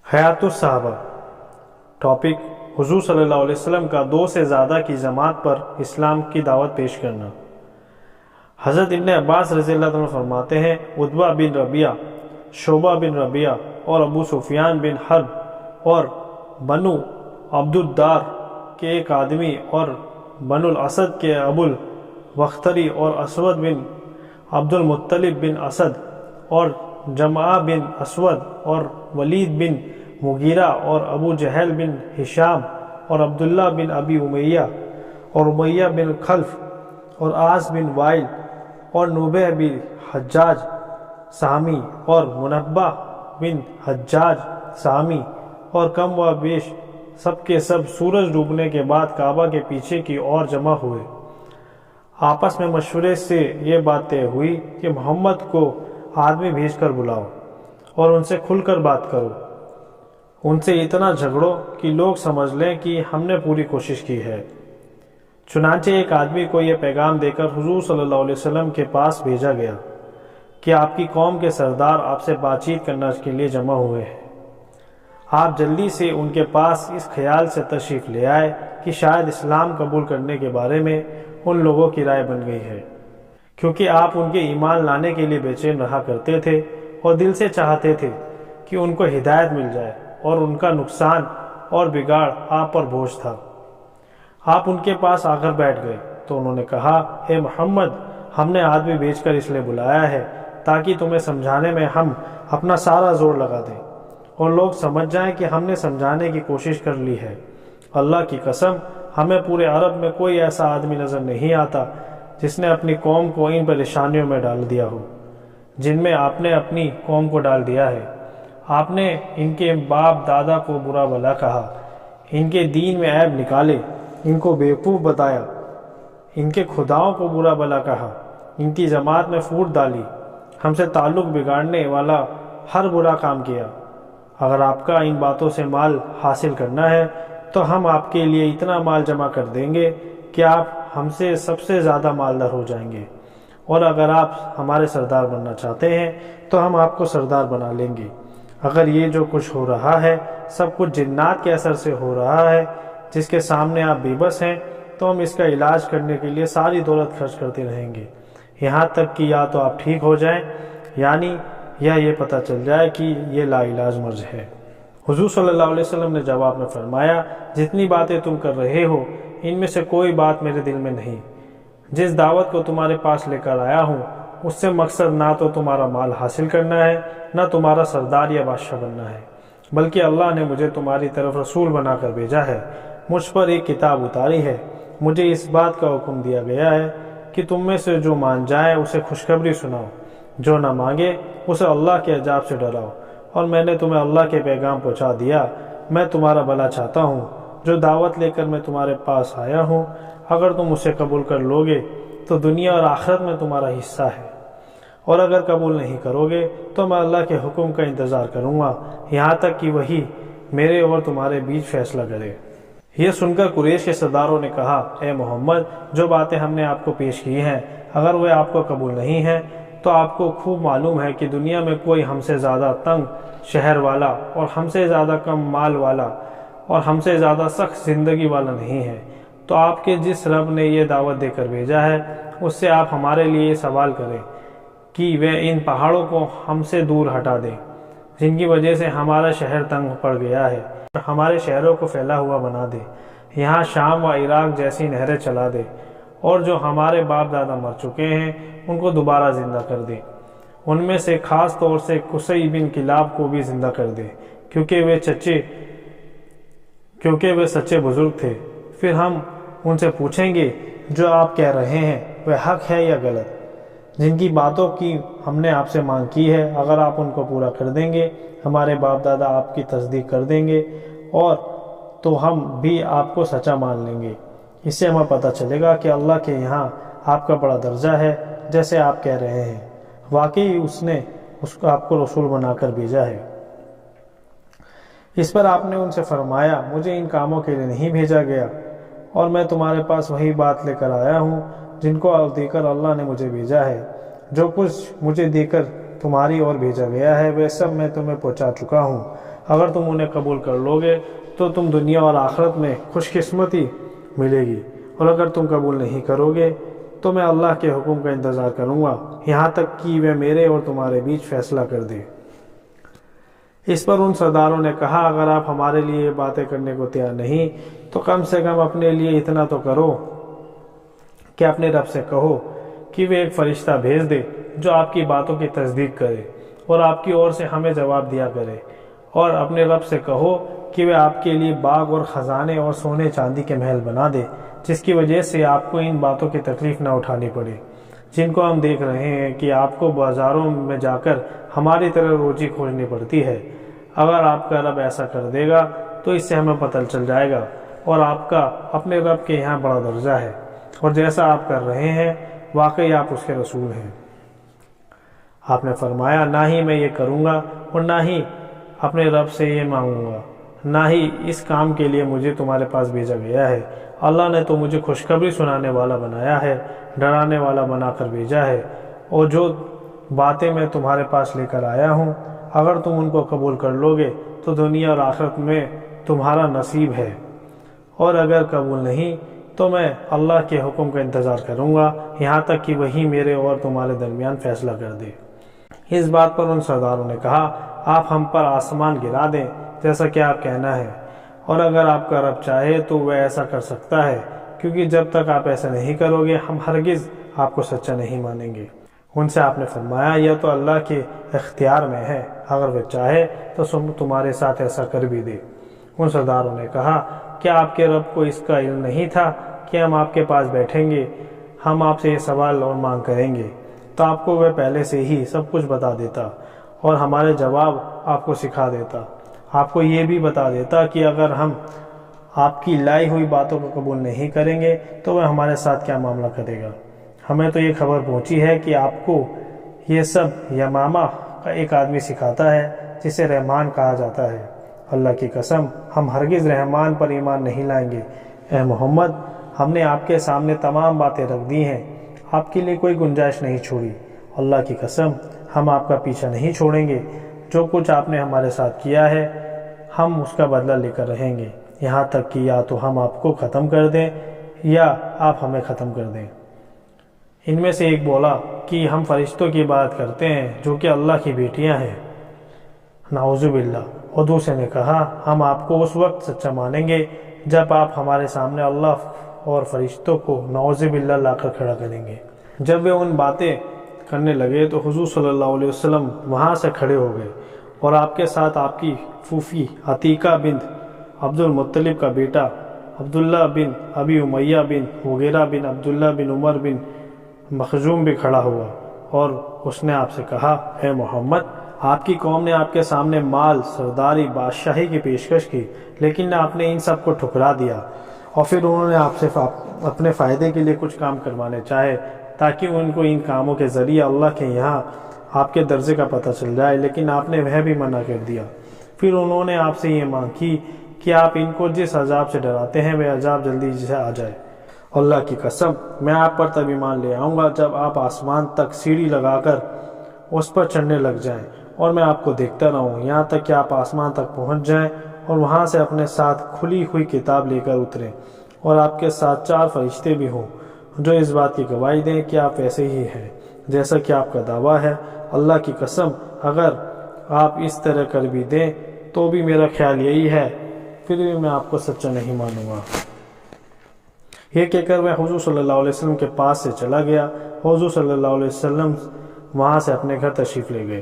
حیات الصحابہ۔ ٹاپک: حضور صلی اللہ علیہ وسلم کا 2 سے زیادہ کی جماعت پر اسلام کی دعوت پیش کرنا۔ حضرت ابن عباس رضی اللہ عنہ فرماتے ہیں، عتبہ بن ربیعہ، شعبہ بن ربیعہ اور ابو سفیان بن حرب اور بنو عبد الدار کے ایک آدمی اور بنو الاسد کے ابو البختری اور اسود بن عبد المطلب بن اسد اور جمعہ بن اسود اور ولید بن مغیرہ اور ابو جہل بن ہشام اور عبداللہ بن ابی امیہ اور امیہ بن خلف اور عاص بن وائل اور نوبہ بن حجاج سہمی اور منبہ بن حجاج سہمی اور کم و بیش سب کے سب سورج ڈوبنے کے بعد کعبہ کے پیچھے کی اور جمع ہوئے۔ آپس میں مشورے سے یہ بات طے ہوئی کہ محمد کو آدمی بھیج کر بلاؤ اور ان سے کھل کر بات کرو، ان سے اتنا جھگڑو کہ لوگ سمجھ لیں کہ ہم نے پوری کوشش کی ہے۔ چنانچہ ایک آدمی کو یہ پیغام دے کر حضور صلی اللہ علیہ وسلم کے پاس بھیجا گیا کہ آپ کی قوم کے سردار آپ سے بات چیت کرنے کے لیے جمع ہوئے ہیں۔ آپ جلدی سے ان کے پاس اس خیال سے تشریف لے آئے کہ شاید اسلام قبول کرنے کے بارے میں ان لوگوں کی رائے بن گئی ہے، کیونکہ آپ ان کے ایمان لانے کے لیے بے چین رہا کرتے تھے اور دل سے چاہتے تھے کہ ان کو ہدایت مل جائے، اور ان کا نقصان اور بگاڑ آپ پر بوجھ تھا۔ آپ ان کے پاس آ کر بیٹھ گئے تو انہوں نے کہا، اے محمد، ہم نے آدمی بھیج کر اس لیے بلایا ہے تاکہ تمہیں سمجھانے میں ہم اپنا سارا زور لگا دیں اور لوگ سمجھ جائیں کہ ہم نے سمجھانے کی کوشش کر لی ہے۔ اللہ کی قسم، ہمیں پورے عرب میں کوئی ایسا آدمی نظر نہیں آتا جس نے اپنی قوم کو ان پریشانیوں میں ڈال دیا ہو جن میں آپ نے اپنی قوم کو ڈال دیا ہے۔ آپ نے ان کے باپ دادا کو برا بھلا کہا، ان کے دین میں عیب نکالے، ان کو بیوقوف بتایا، ان کے خداؤں کو برا بھلا کہا، ان کی جماعت میں پھوٹ ڈالی، ہم سے تعلق بگاڑنے والا ہر برا کام کیا۔ اگر آپ کا ان باتوں سے مال حاصل کرنا ہے تو ہم آپ کے لیے اتنا مال جمع کر دیں گے کہ آپ ہم سے سب سے زیادہ مالدار ہو جائیں گے، اور اگر آپ ہمارے سردار بننا چاہتے ہیں تو ہم آپ کو سردار بنا لیں گے۔ اگر یہ جو کچھ ہو رہا ہے سب کچھ جنات کے اثر سے ہو رہا ہے جس کے سامنے آپ بے بس ہیں، تو ہم اس کا علاج کرنے کے لیے ساری دولت خرچ کرتے رہیں گے، یہاں تک کہ یا تو آپ ٹھیک ہو جائیں یعنی یا یہ پتہ چل جائے کہ یہ لا علاج مرض ہے۔ حضور صلی اللہ علیہ وسلم نے جواب میں فرمایا، جتنی باتیں تم کر رہے ہو ان میں سے کوئی بات میرے دل میں نہیں۔ جس دعوت کو تمہارے پاس لے کر آیا ہوں اس سے مقصد نہ تو تمہارا مال حاصل کرنا ہے، نہ تمہارا سردار یا بادشاہ بننا ہے، بلکہ اللہ نے مجھے تمہاری طرف رسول بنا کر بھیجا ہے، مجھ پر ایک کتاب اتاری ہے، مجھے اس بات کا حکم دیا گیا ہے کہ تم میں سے جو مان جائے اسے خوشخبری سناؤ، جو نہ مانگے اسے اللہ کے عذاب سے ڈراؤ، اور میں نے تمہیں اللہ کے پیغام پہنچا دیا۔ میں تمہارا بھلا چاہتا ہوں، جو دعوت لے کر میں تمہارے پاس آیا ہوں اگر تم اسے قبول کر لوگے تو دنیا اور آخرت میں تمہارا حصہ ہے، اور اگر قبول نہیں کرو گے تو میں اللہ کے حکم کا انتظار کروں گا یہاں تک کہ وہی میرے اور تمہارے بیچ فیصلہ کرے۔ یہ سن کر قریش کے سرداروں نے کہا، اے محمد، جو باتیں ہم نے آپ کو پیش کی ہیں اگر وہ آپ کو قبول نہیں ہیں تو آپ کو خوب معلوم ہے کہ دنیا میں کوئی ہم سے زیادہ تنگ شہر والا اور ہم سے زیادہ کم مال والا اور ہم سے زیادہ سخت زندگی والا نہیں ہے، تو آپ کے جس رب نے یہ دعوت دے کر بھیجا ہے اس سے آپ ہمارے لیے یہ سوال کریں کہ وہ ان پہاڑوں کو ہم سے دور ہٹا دیں جن کی وجہ سے ہمارا شہر تنگ پڑ گیا ہے، اور ہمارے شہروں کو پھیلا ہوا بنا دے، یہاں شام و عراق جیسی نہریں چلا دے، اور جو ہمارے باپ دادا مر چکے ہیں ان کو دوبارہ زندہ کر دے، ان میں سے خاص طور سے قصی بن کلاب کو بھی زندہ کر دے، کیونکہ وہ سچے بزرگ تھے۔ پھر ہم ان سے پوچھیں گے جو آپ کہہ رہے ہیں وہ حق ہے یا غلط، جن کی باتوں کی ہم نے آپ سے مانگ کی ہے، اگر آپ ان کو پورا کر دیں گے ہمارے باپ دادا آپ کی تصدیق کر دیں گے، اور تو ہم بھی آپ کو سچا مان لیں گے۔ اس سے ہمیں پتہ چلے گا کہ اللہ کے یہاں آپ کا بڑا درجہ ہے جیسے آپ کہہ رہے ہیں، واقعی اس نے آپ کو رسول بنا کر بھیجا ہے۔ اس پر آپ نے ان سے فرمایا، مجھے ان کاموں کے لیے نہیں بھیجا گیا، اور میں تمہارے پاس وہی بات لے کر آیا ہوں جن کو دے کر اللہ نے مجھے بھیجا ہے۔ جو کچھ مجھے دے کر تمہاری اور بھیجا گیا ہے وہ سب میں تمہیں پہنچا چکا ہوں۔ اگر تم انہیں قبول کر لو گے تو تم دنیا اور آخرت میں خوش قسمتی ملے گی، اور اگر تم قبول نہیں کرو گے تو میں اللہ کے حکم کا انتظار کروں گا یہاں تک کہ وہ میرے اور تمہارے بیچ فیصلہ کر دے۔ اس پر ان سرداروں نے کہا اگر آپ ہمارے لیے یہ باتیں کرنے کو تیار نہیں تو کم سے کم اپنے لیے اتنا تو کرو کہ اپنے رب سے کہو کہ وہ ایک فرشتہ بھیج دے جو آپ کی باتوں کی تصدیق کرے اور آپ کی اور سے ہمیں جواب دیا کرے، اور اپنے رب سے کہو کہ وہ آپ کے لیے باغ اور خزانے اور سونے چاندی کے محل بنا دے جس کی وجہ سے آپ کو ان باتوں کی تکلیف نہ اٹھانی پڑے جن کو ہم دیکھ رہے ہیں کہ آپ کو بازاروں میں جا کر ہماری طرح روزی کھوجنی پڑتی ہے۔ اگر آپ کا رب ایسا کر دے گا تو اس سے ہمیں پتہ چل جائے گا، اور آپ کا اپنے رب کے یہاں بڑا درجہ ہے، اور جیسا آپ کر رہے ہیں واقعی آپ اس کے رسول ہیں۔ آپ نے فرمایا نہ ہی میں یہ کروں گا اور نہ ہی اپنے رب سے یہ مانگوں گا، نہ ہی اس کام کے لیے مجھے تمہارے پاس بھیجا گیا ہے۔ اللہ نے تو مجھے خوشخبری سنانے والا بنایا ہے، ڈرانے والا بنا کر بھیجا ہے، اور جو باتیں میں تمہارے پاس لے کر آیا ہوں اگر تم ان کو قبول کر لو گے تو دنیا اور آخرت میں تمہارا نصیب ہے، اور اگر قبول نہیں تو میں اللہ کے حکم کا انتظار کروں گا یہاں تک کہ وہی میرے اور تمہارے درمیان فیصلہ کر دے۔ اس بات پر ان سرداروں نے کہا آپ ہم پر آسمان گرا دیں جیسا کہ آپ کہنا ہے، اور اگر آپ کا رب چاہے تو وہ ایسا کر سکتا ہے، کیونکہ جب تک آپ ایسا نہیں کرو گے ہم ہرگز آپ کو سچا نہیں مانیں گے۔ ان سے آپ نے فرمایا یہ تو اللہ کے اختیار میں ہے، اگر وہ چاہے تو تمہارے ساتھ ایسا کر بھی دے۔ ان سرداروں نے کہا کیا آپ کے رب کو اس کا علم نہیں تھا کہ ہم آپ کے پاس بیٹھیں گے، ہم آپ سے یہ سوال اور مانگ کریں گے، تو آپ کو وہ پہلے سے ہی سب کچھ بتا دیتا اور ہمارے جواب آپ کو سکھا دیتا، آپ کو یہ بھی بتا دیتا کہ اگر ہم آپ کی لائی ہوئی باتوں کو قبول نہیں کریں گے تو وہ ہمارے ساتھ کیا معاملہ کرے گا۔ ہمیں تو یہ خبر پہنچی ہے کہ آپ کو یہ سب یمامہ کا ایک آدمی سکھاتا ہے جسے رحمان کہا جاتا ہے۔ اللہ کی قسم ہم ہرگز رحمان پر ایمان نہیں لائیں گے۔ اے محمد ہم نے آپ کے سامنے تمام باتیں رکھ دی ہیں، آپ کے لیے کوئی گنجائش نہیں چھوڑی۔ اللہ کی قسم ہم آپ کا پیچھا نہیں چھوڑیں گے، جو کچھ آپ نے ہمارے ساتھ کیا ہے ہم اس کا بدلہ لے کر رہیں گے، یہاں تک کہ یا تو ہم آپ کو ختم کر دیں یا آپ ہمیں ختم کر دیں۔ ان میں سے ایک بولا کہ ہم فرشتوں کی بات کرتے ہیں جو کہ اللہ کی بیٹیاں ہیں، نعوذ باللہ، اور دوسرے نے کہا ہم آپ کو اس وقت سچا مانیں گے جب آپ ہمارے سامنے اللہ اور فرشتوں کو نعوذ باللہ لا کر کھڑا کریں گے۔ جب وہ ان باتیں کرنے لگے تو حضور صلی اللہ علیہ وسلم وہاں سے کھڑے ہو گئے، اور آپ کے ساتھ آپ کی پھوپھی عتیقہ بنت عبد المطلب کا بیٹا عبداللہ بن ابی امیہ بن وغیرہ بن عبداللہ بن عمر بن مخزوم بھی کھڑا ہوا، اور اس نے آپ سے کہا اے محمد آپ کی قوم نے آپ کے سامنے مال، سرداری، بادشاہی کی پیشکش کی، لیکن آپ نے ان سب کو ٹھکرا دیا، اور پھر انہوں نے آپ سے اپنے فائدے کے لیے کچھ کام کروانے چاہے تاکہ ان کو ان کاموں کے ذریعے اللہ کے یہاں آپ کے درجے کا پتہ چل جائے، لیکن آپ نے وہ بھی منع کر دیا۔ پھر انہوں نے آپ سے یہ مانگ کی کہ آپ ان کو جس عذاب سے ڈراتے ہیں وہ عذاب جلدی سے آ جائے۔ اللہ کی قسم میں آپ پر تب ایمان لے آؤں گا جب آپ آسمان تک سیڑھی لگا کر اس پر چڑھنے لگ جائیں اور میں آپ کو دیکھتا رہوں یہاں تک کہ آپ آسمان تک پہنچ جائیں اور وہاں سے اپنے ساتھ کھلی ہوئی کتاب لے کر اتریں، اور آپ کے ساتھ 4 فرشتے بھی ہوں جو اس بات کی گواہی دیں کہ آپ ویسے ہی ہیں جیسا کہ آپ کا دعویٰ ہے۔ اللہ کی قسم اگر آپ اس طرح کر بھی دیں تو بھی میرا خیال یہی ہے، پھر بھی میں آپ کو سچا نہیں مانوں گا۔ یہ کہہ کر میں حضور صلی اللہ علیہ وسلم کے پاس سے چلا گیا، حضور صلی اللہ علیہ وسلم وہاں سے اپنے گھر تشریف لے گئے۔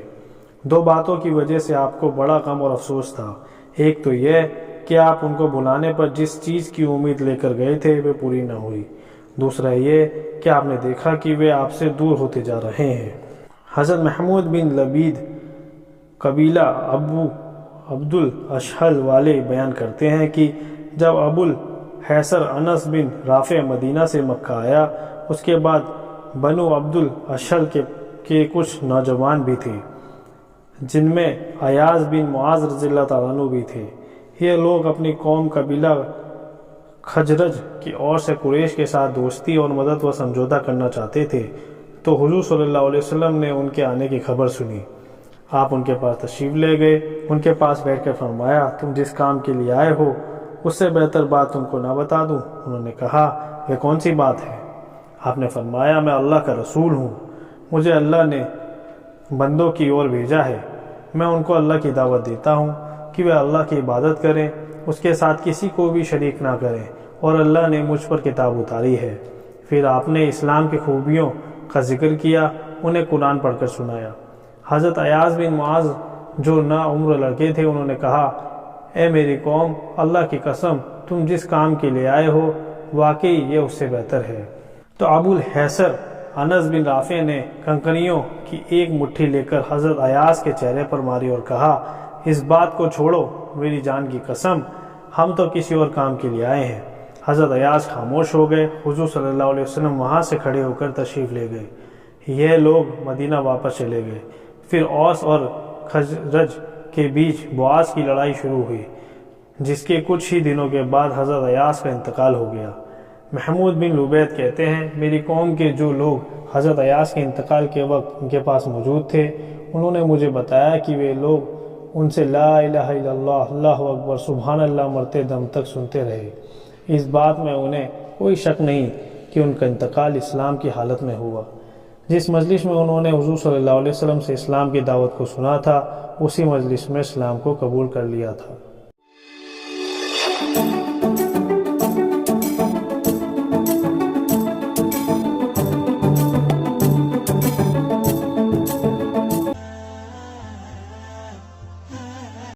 2 باتوں کی وجہ سے آپ کو بڑا غم اور افسوس تھا، ایک تو یہ کہ آپ ان کو بلانے پر جس چیز کی امید لے کر گئے تھے وہ پوری نہ ہوئی، دوسرا یہ کہ آپ نے دیکھا کہ وہ آپ سے دور ہوتے جا رہے ہیں۔ حضرت محمود بن لبید قبیلہ ابو عبد الاشحل والے بیان کرتے ہیں کہ جب ابو الحیثر انس بن رافع مدینہ سے مکہ آیا، اس کے بعد بنو عبد الاشحل کے کچھ نوجوان بھی تھے جن میں ایاز بن معاذ رضی اللہ تعالیٰ عنہ بھی تھے۔ یہ لوگ اپنی قوم قبیلہ خزرج کی اور سے قریش کے ساتھ دوستی اور مدد و سمجھوتا کرنا چاہتے تھے، تو حضور صلی اللہ علیہ وسلم نے ان کے آنے کی خبر سنی، آپ ان کے پاس تشریف لے گئے، ان کے پاس بیٹھ کر فرمایا تم جس کام کے لیے آئے ہو اس سے بہتر بات تم کو نہ بتا دوں؟ انہوں نے کہا یہ کون سی بات ہے؟ آپ نے فرمایا میں اللہ کا رسول ہوں، مجھے اللہ نے بندوں کی اور بھیجا ہے، میں ان کو اللہ کی دعوت دیتا ہوں کہ وہ اللہ کی عبادت کریں، اس کے ساتھ کسی کو بھی شریک نہ کریں، اور اللہ نے مجھ پر کتاب اتاری ہے۔ پھر آپ نے اسلام کی خوبیوں کا ذکر کیا، انہیں قرآن پڑھ کر سنایا۔ حضرت ایاز بن معاذ جو ناعمر لڑکے تھے انہوں نے کہا اے میری قوم، اللہ کی قسم تم جس کام کے لیے آئے ہو واقعی یہ اس سے بہتر ہے۔ تو ابو الحیثر انس بن رافع نے کنکریوں کی ایک مٹھی لے کر حضرت ایاز کے چہرے پر ماری اور کہا اس بات کو چھوڑو، میری جان کی قسم ہم تو کسی اور کام کے لیے آئے ہیں۔ حضرت ایاز خاموش ہو گئے۔ حضور صلی اللہ علیہ وسلم وہاں سے کھڑے ہو کر تشریف لے گئے۔ یہ لوگ مدینہ واپس چلے گئے۔ پھر اوس اور خزرج کے بیچ بعاث کی لڑائی شروع ہوئی، جس کے کچھ ہی دنوں کے بعد حضرت ایاز کا انتقال ہو گیا۔ محمود بن لبید کہتے ہیں میری قوم کے جو لوگ حضرت ایاز کے انتقال کے وقت ان کے پاس موجود تھے انہوں نے مجھے بتایا کہ وہ لوگ ان سے لا الہ الا اللہ، اللہ اکبر، سبحان اللہ مرتے دم تک سنتے رہے۔ اس بات میں انہیں کوئی شک نہیں کہ ان کا انتقال اسلام کی حالت میں ہوا۔ جس مجلس میں انہوں نے حضور صلی اللہ علیہ وسلم سے اسلام کی دعوت کو سنا تھا اسی مجلس میں اسلام کو قبول کر لیا تھا۔